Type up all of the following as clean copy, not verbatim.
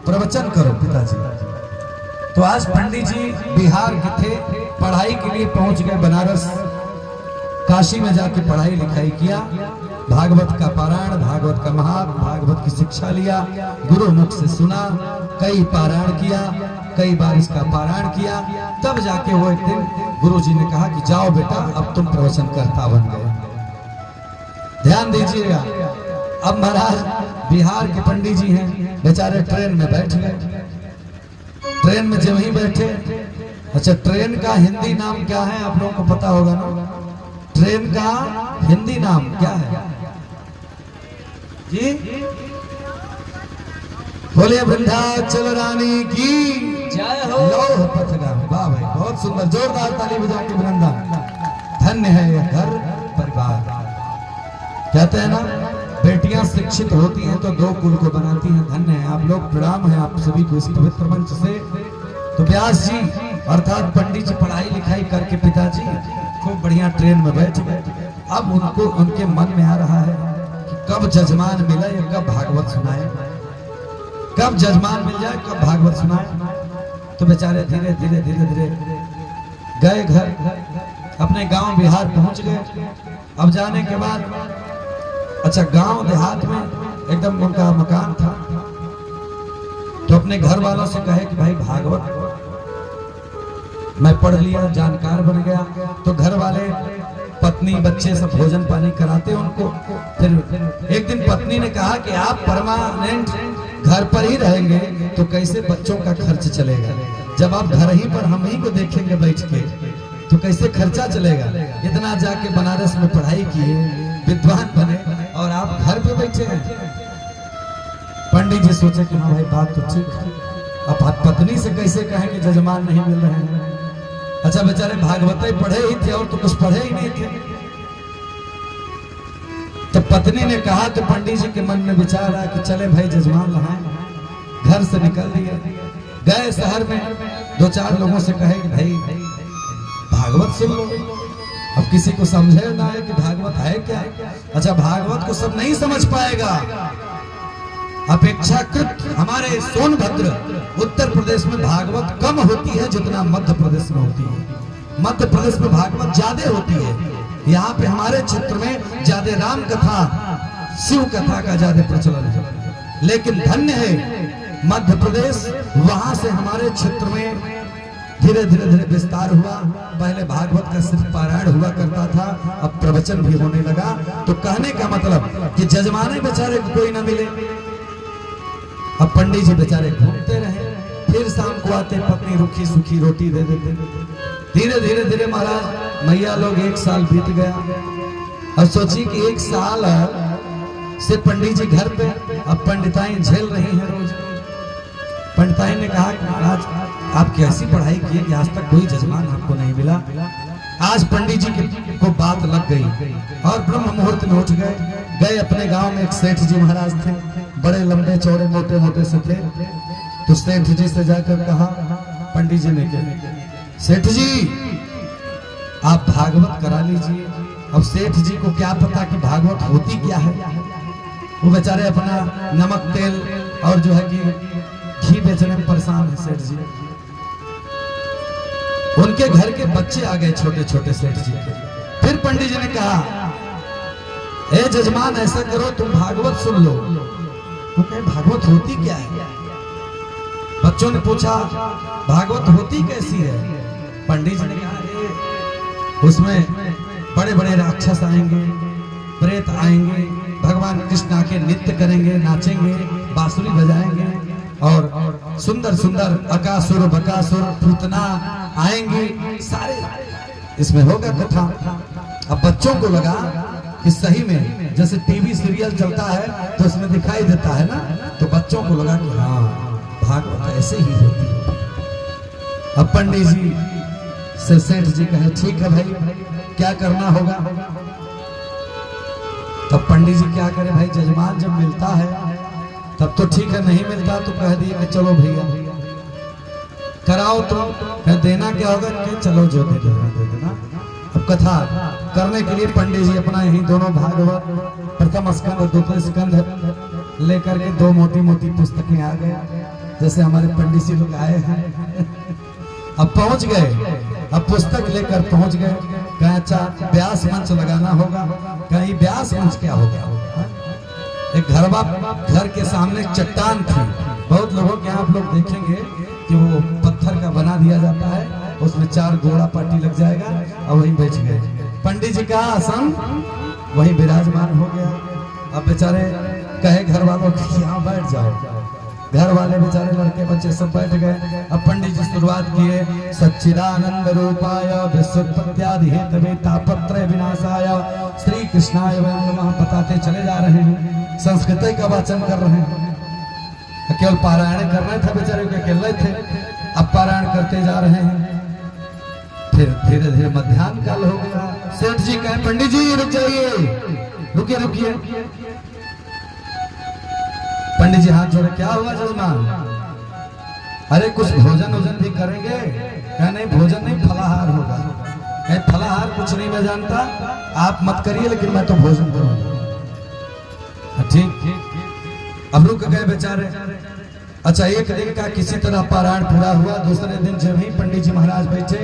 प्रवचन करो पिताजी। तो आज पंडित जी बिहार के थे, पढ़ाई के लिए पहुंच गए बनारस, काशी में जाके पढ़ाई लिखाई किया, भागवत का पारायण, भागवत का महात्म, भागवत की शिक्षा लिया, गुरु मुख से सुना, कई पारायण किया, कई बार इसका पारायण किया, तब जाके वो एक दिन गुरु जी ने कहा कि जाओ बेटा अब तुम प्रवचन करता बन गए। ध्यान दीजिएगा, अब महाराज बिहार के पंडित जी हैं, बेचारे ट्रेन में बैठ गए। ट्रेन में जब ही बैठे, अच्छा ट्रेन का हिंदी नाम क्या है आप लोगों को पता होगा ना? ट्रेन का हिंदी नाम क्या है जी? बोले वृंदाचल रानी की जय हो। लौह पथगामी। वाह भाई, बहुत सुंदर, जोरदार ताली बजा के वृंदा। धन्य है यह घर परिवार। कहते हैं ना, बेटियां शिक्षित होती हैं तो दो कुल को बनाती हैं। धन्य है आप लोग, प्रणाम है आप सभी को इस पवित्र मंच से। तो व्यास जी अर्थात पंडित जी पढ़ाई लिखाई करके पिताजी खूब बढ़िया ट्रेन में बैठ गए। अब उनको उनके मन में आ रहा है कि कब जजमान मिले या कब भागवत सुनाए, कब जजमान मिल जाए कब भागवत सुनाए। तो बेचारे धीरे धीरे धीरे धीरे गए घर, अपने गांव बिहार पहुंच गए। अब जाने के बाद अच्छा गांव देहात में एकदम उनका मकान था, तो अपने घर वालों से कहे कि भाई भागवत मैं पढ़ लिया, जानकार बन गया। तो घर वाले पत्नी बच्चे सब भोजन पानी कराते उनको। फिर एक दिन पत्नी ने कहा कि आप परमानेंट घर पर ही रहेंगे तो कैसे बच्चों का खर्च चलेगा? जब आप घर ही पर हम ही को देखेंगे बैठ के तो कैसे खर्चा चलेगा? इतना जाके बनारस में पढ़ाई किए, विद्वान बने और आप घर पे बैठे हैं। पंडित जी सोचे कि हाँ भाई बात तो ठीक है, अब पत्नी से कैसे कहेंगे जजमान नहीं मिल रहे हैं। अच्छा बेचारे भागवत पढ़े ही थे और तो कुछ पढ़े ही नहीं थे। तो पत्नी ने कहा, तो पंडित जी के मन में विचार आया कि चले भाई जजमान लाएं। घर से निकल दिए, गए शहर में, दो चार लोगों से कहे कि भाई भागवत सुन लो। अब किसी को समझे ना है कि भागवत है क्या। अच्छा भागवत को सब नहीं समझ पाएगा। अपेक्षाकृत हमारे सोनभद्र उत्तर प्रदेश में भागवत कम होती है जितना मध्य प्रदेश में होती है। मध्य प्रदेश में भागवत ज्यादा होती है। यहाँ पे हमारे क्षेत्र में ज्यादा राम कथा, शिव कथा का ज्यादा प्रचलन है। लेकिन धन्य है मध्य प्रदेश, वहां से हमारे क्षेत्र में धीरे धीरे धीरे विस्तार हुआ। पहले भागवत का सिर्फ पारायण हुआ करता था, अब प्रवचन भी होने लगा। तो कहने का मतलब कि जजमाने बेचारे को कोई ना मिले। अब पंडित जी बेचारे घूमते रहे, फिर शाम को आते, पत्नी रूखी सूखी रोटी दे देते। धीरे धीरे धीरे महाराज मैया लोग एक साल बीत गया। अब सोची कि एक साल से पंडित जी घर पे, अब पंडिताई झेल रही हैं रोज। पंडिताई ने कहा कि महाराज आप कैसी पढ़ाई किए कि आज तक कोई जजमान आपको नहीं मिला। आज पंडित जी को बात लग गई और ब्रह्म मुहूर्त में उठ गए अपने गांव में। एक सेठ जी महाराज थे, बड़े लंबे चौड़े मोटे मोटे से थे। तो सेठ जी से जाकर कहा, पंडित जी ने कहा सेठ जी आप भागवत करा लीजिए। अब सेठ जी को क्या पता कि भागवत होती क्या है। वो बेचारे अपना नमक तेल और जो है कि घी बेचने में परेशान है सेठ जी। उनके घर के बच्चे आ गए छोटे छोटे सेठ जी के। फिर पंडित जी ने कहा, ए जजमान ऐसा करो तुम भागवत सुन लो। वो कहे भागवत होती क्या है? बच्चों ने पूछा भागवत होती कैसी है? पंडित जी ने कहा उसमें बड़े बड़े राक्षस आएंगे, प्रेत आएंगे, भगवान कृष्ण आके नृत्य करेंगे, नाचेंगे, बांसुरी बजाएंगे और सुंदर सुंदर अकासुर बकासुर पूतना आएंगे, सारे इसमें होगा कथा। अब बच्चों को लगा कि सही में जैसे टीवी सीरियल चलता है तो उसमें दिखाई देता है ना, तो बच्चों को लगा कि हाँ भागवत ऐसे ही होती है। अब पंडित जी से सेठ जी कहे ठीक है भाई क्या करना होगा। तब पंडित जी क्या करे भाई, जजमान जब मिलता है तब तो ठीक है, नहीं मिलता तो कह दिया कि चलो भैया कराओ। तो देना क्या होगा कि चलो जो दे देना। अब कथा करने के लिए पंडित जी अपना यही दोनों भागवत प्रथम स्कंद और द्वितीय स्कंद लेकर के दो मोटी मोटी पुस्तकें आ गए। जैसे हमारे पंडित जी लोग आए हैं, अब पहुंच गए, अब पुस्तक लेकर पहुंच गए। कहा अच्छा व्यास मंच लगाना होगा। कहीं व्यास मंच क्या होगा? एक घर के सामने चट्टान थी। बहुत लोगों के यहाँ आप लोग देखेंगे कि वो पत्थर का बना दिया जाता है, उसमें 4 घोड़ा पार्टी लग जाएगा और वहीं बैठ गए। पंडित जी का आसन वहीं विराजमान हो गया। अब बेचारे कहे घर वालों कि यहाँ बैठ जाओ। घर वाले बेचारे लड़के बच्चे सब बैठ गए। अब पंडित जी शुरुआत किए, सच्चिदानंद रूपाय विश्वोत्पत्त्यादि हेतवे तापत्रय विनाशाय श्री कृष्णाय वयं नमः बताते चले जा रहे हैं। संस्कृत का वाचन कर रहे हैं। केवल पारायण करना था, बेचारे को अकेले थे। अब पारायण करते जा रहे हैं। फिर धीरे धीरे मध्याह्न काल हो गया। सेठ जी कहे पंडित जी रुक जाइए, रुकिए रुकिए। पंडित जी हाथ जोड़े, क्या हुआ जजमान? अरे कुछ भोजन वोजन भी करेंगे? क्या नहीं, भोजन नहीं फलाहार होगा। नहीं फलाहार कुछ नहीं मैं जानता, आप मत करिए लेकिन मैं तो भोजन करूंगा। ठीक। अब रुक गए बेचारे। अच्छा एक दिन का किसी तरह पारायण पूरा हुआ। दूसरे दिन जब ही पंडित जी महाराज बैठे,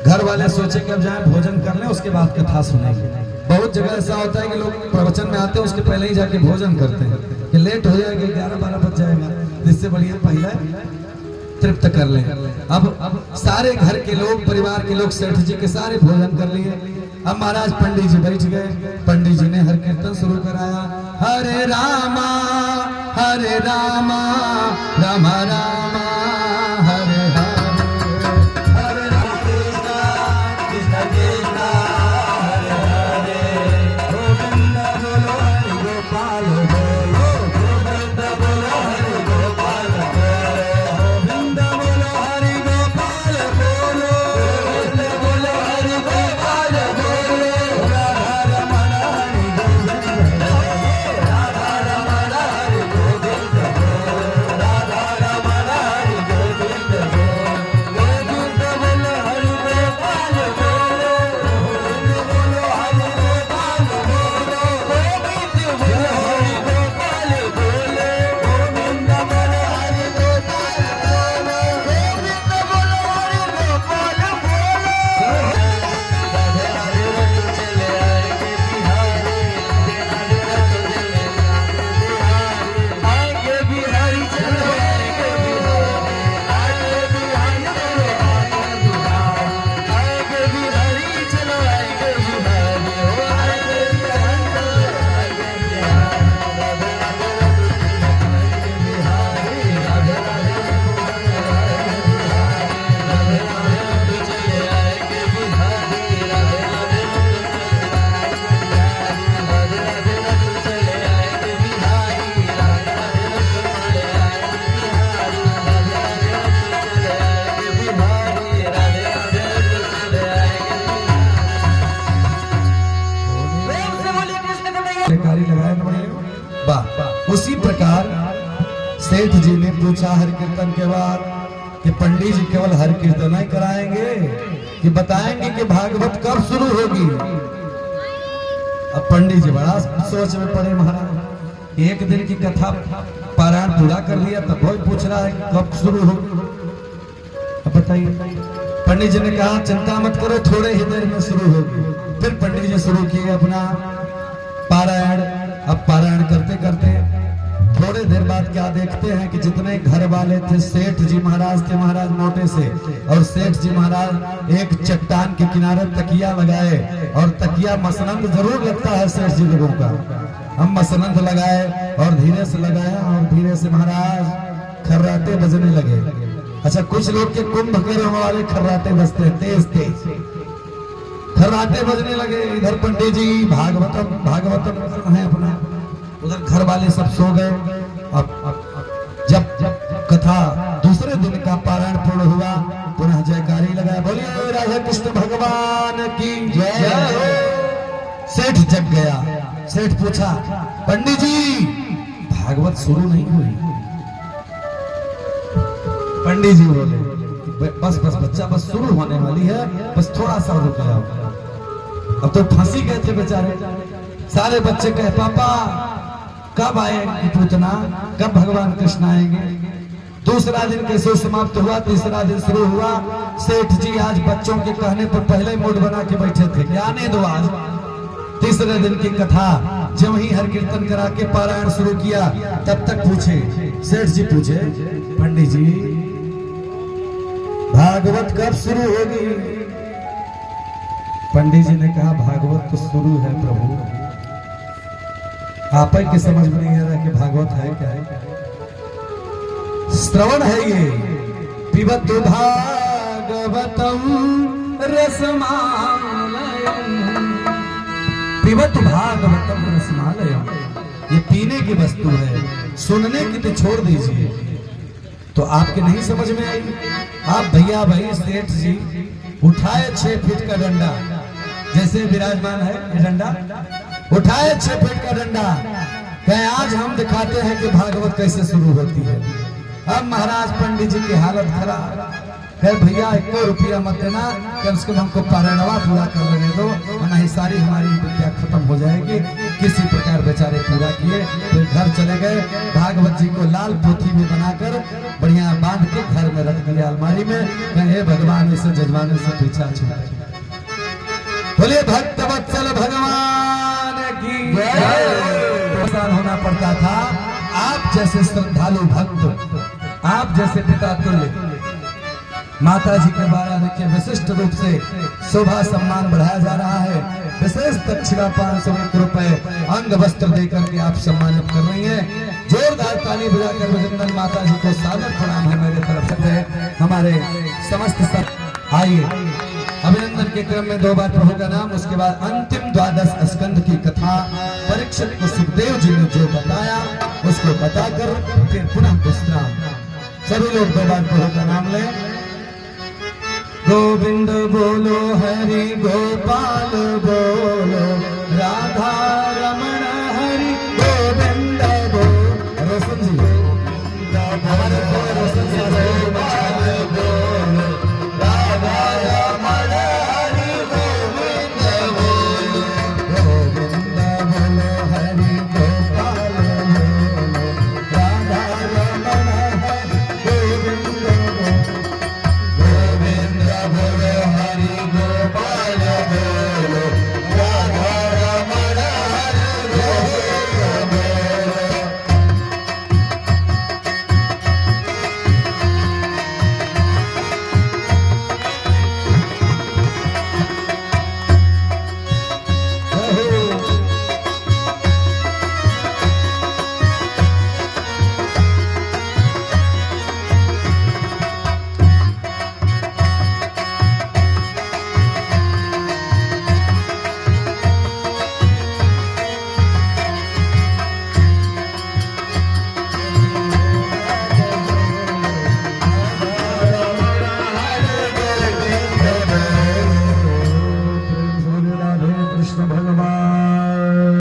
घर वाले सोचे कि अब जाए भोजन कर लें, उसके बाद कथा सुनेंगे। बहुत जगह ऐसा होता है कि लोग प्रवचन में आते हैं, उसके पहले ही जाके भोजन करते हैं कि लेट हो जाएगा, 11-12 बज जाएगा, जिससे बढ़िया पहले तृप्त कर लें। अब सारे घर के लोग, परिवार के लोग, सेठ जी के सारे भोजन कर लिए। अब महाराज पंडित जी बैठ गए। पंडित जी ने हर कीर्तन शुरू कराया, हरे रामा राम रामा हरे हरे उसी प्रकार सेठ जी ने पूछा हर कीर्तन के बाद कि पंडित जी केवल हर कीर्तन ही कराएंगे कि बताएंगे कि भागवत कब शुरू होगी? अब पंडित जी बड़ा सोच में पड़े। महाराज एक दिन की कथा पारायण पूरा कर लिया, तब कोई पूछ रहा है कब शुरू होगी। अब बताइए। पंडित जी ने कहा चिंता मत करो, थोड़े ही देर में शुरू होगी। फिर पंडित जी शुरू किए अपना पारायण। अब पारायण करते करते थोड़े देर बाद क्या देखते हैं कि जितने घर वाले थे, सेठ जी महाराज थे, महाराज मोटे से, और सेठ जी महाराज एक चट्टान के किनारे तकिया लगाए। और तकिया मसनंद जरूर लगता है सेठ जी लोगों का। हम मसनंद लगाए और धीरे से लगाया और धीरे से महाराज खर्राटे बजने लगे। अच्छा कुछ लोग के कुंभकर्ण वाले खर्राटे बजते हैं, तेज तेज खर्राटे बजने लगे। इधर पंडित जी भागवतम है अपना, उधर घर वाले सब सो गए। अब जब कथा दूसरे दिन का पारायण पूर्ण हुआ, पुनः जयकारी लगाया, बोलिए राधा कृष्ण भगवान की जय। सेठ जग गया। सेठ पूछा पंडित जी भागवत शुरू नहीं हुई? पंडित जी बोले बस बच्चा बस शुरू होने वाली है, बस थोड़ा सा रुक जाओ। अब तो फंसी गए थे बेचारे। सारे बच्चे कहे पापा कब आएगी पूतना, कब भगवान कृष्ण आएंगे। दूसरा दिन कैसे समाप्त हुआ, तीसरा दिन शुरू हुआ। सेठ जी आज बच्चों के कहने पर पहले मूड बना के बैठे थे कि आने दो आज। तीसरे दिन की कथा जब ही हर कीर्तन करा के पारायण शुरू किया, तब तक पूछे सेठ जी, पूछे पंडित जी भागवत कब शुरू होगी। पंडित जी ने कहा भागवत तो शुरू है प्रभु, आप ही के समझ में नहीं आ रहा कि भागवत है क्या है। श्रवण है ये, पिबत भागवतम रसमालयम, पिबत भागवतम रसमालयम। ये पीने की वस्तु है, सुनने की तो छोड़ दीजिए। तो आपके नहीं समझ में आई। आप भैया भाई सेठ जी उठाए 6 फीट का डंडा, जैसे विराजमान है ये डंडा, उठाए 6 फीट का डंडा, कहे आज हम दिखाते हैं कि भागवत कैसे शुरू होती है। अब महाराज पंडित जी की हालत खराब, कहे भैया 1 रुपया मत देना, कम से कम हमको पारायणवा पूरा कर लेने दो, वरना ही सारी हमारी विद्या खत्म हो जाएगी। किसी प्रकार बेचारे पूरा किए, फिर घर चले गए। भागवत जी को लाल पोथी में बनाकर बढ़िया बांध के घर में रख दिया अलमारी में। कहे भगवान इसे जजमाने से पीछा छूटा। बोले भक्त वत्सल भगवान की परेशान होना पड़ता था। आप जैसे श्रद्धालु भक्त, आप जैसे पिता तुल्य माता जी के द्वारा देखिए विशिष्ट रूप से शोभा सम्मान बढ़ाया जा रहा है। विशेष दक्षिणा 501 रुपए अंग वस्त्र देकर के आप सम्मानित कर रही हैं। जोरदार ताली बजाकर विजंदन माता जी को सादर प्रणाम है मेरे तरफ से, हमारे समस्त सब। आइए अभिनंदन के क्रम में 2 बार प्रभु का नाम, उसके बाद अंतिम 12 स्कंद की कथा परीक्षित को सुखदेव जी ने जो बताया उसको बताकर फिर पुनः विश्राम। सभी लोग 2 बार प्रभु का नाम लें। गोविंद बोलो, हरि गोपाल बोलो, राधा